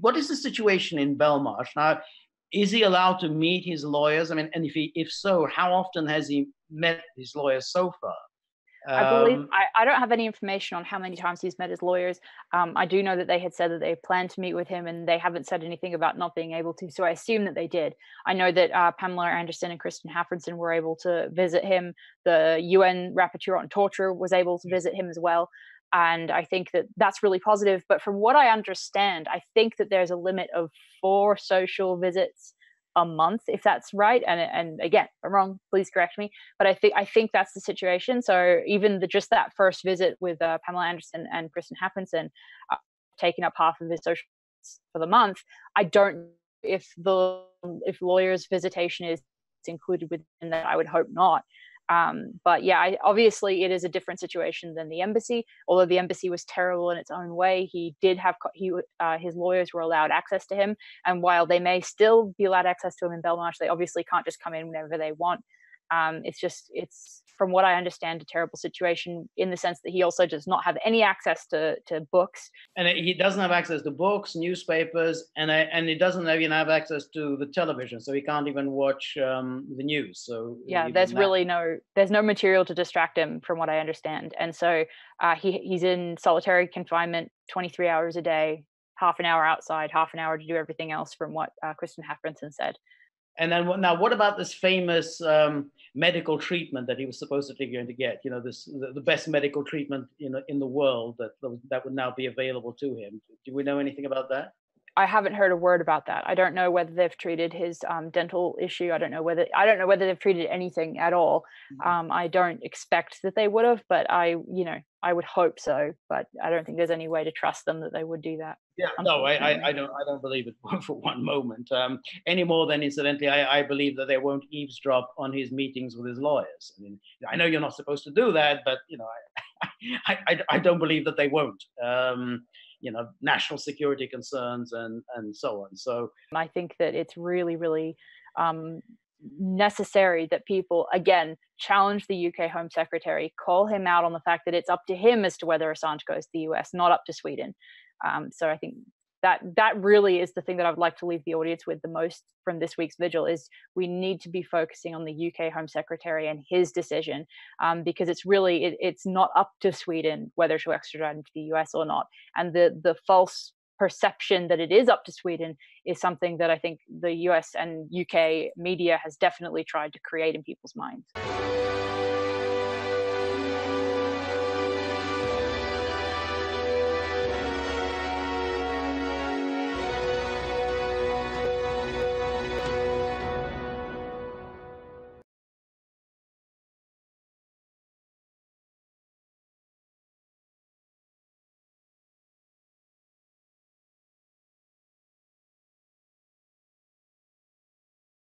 what is the situation in Belmarsh now? Is he allowed to meet his lawyers? I mean, and if so, how often has he met his lawyers so far? I believe I don't have any information on how many times he's met his lawyers. I do know that they had said that they planned to meet with him, and they haven't said anything about not being able to. So I assume that they did. I know that Pamela Anderson and Kristen Halfredson were able to visit him. The UN rapporteur on torture was able to visit him as well. And I think that that's really positive. But from what I understand, I think that there's a limit of 4 social visits a month, if that's right. And again, if I'm wrong, please correct me. But I think that's the situation. So even just that first visit with Pamela Anderson and Kristen Halfredson taking up half of his social for the month, I don't know if lawyers' visitation is included within that. I would hope not. But yeah, obviously it is a different situation than the embassy. Although the embassy was terrible in its own way, he did have his lawyers were allowed access to him. And while they may still be allowed access to him in Belmarsh, they obviously can't just come in whenever they want. It's from what I understand, a terrible situation in the sense that he also does not have any access to books. And he doesn't have access to books, newspapers, and he doesn't even have access to the television, so he can't even watch the news. So yeah, there's no material to distract him, from what I understand. And so he's in solitary confinement 23 hours a day, half an hour outside, half an hour to do everything else, from what Kristen Halfredson said. And then now, what about this famous medical treatment that he was supposedly going to get? You know, the best medical treatment in the world that would now be available to him. Do we know anything about that? I haven't heard a word about that. I don't know whether they've treated his dental issue. I don't know whether they've treated anything at all. I don't expect that they would have, but I would hope so. But I don't think there's any way to trust them that they would do that. Yeah, no, I don't believe it for one moment. Any more than, incidentally, I believe that they won't eavesdrop on his meetings with his lawyers. I mean, I know you're not supposed to do that, but I don't believe that they won't. National security concerns and so on. So I think that it's really, really necessary that people, again, challenge the UK Home Secretary, call him out on the fact that it's up to him as to whether Assange goes to the US, not up to Sweden. So I think that really is the thing that I would like to leave the audience with the most from this week's Vigil, is we need to be focusing on the UK Home Secretary and his decision, because it's not up to Sweden whether to extradite him to the US or not. And the false perception that it is up to Sweden is something that I think the US and UK media has definitely tried to create in people's minds.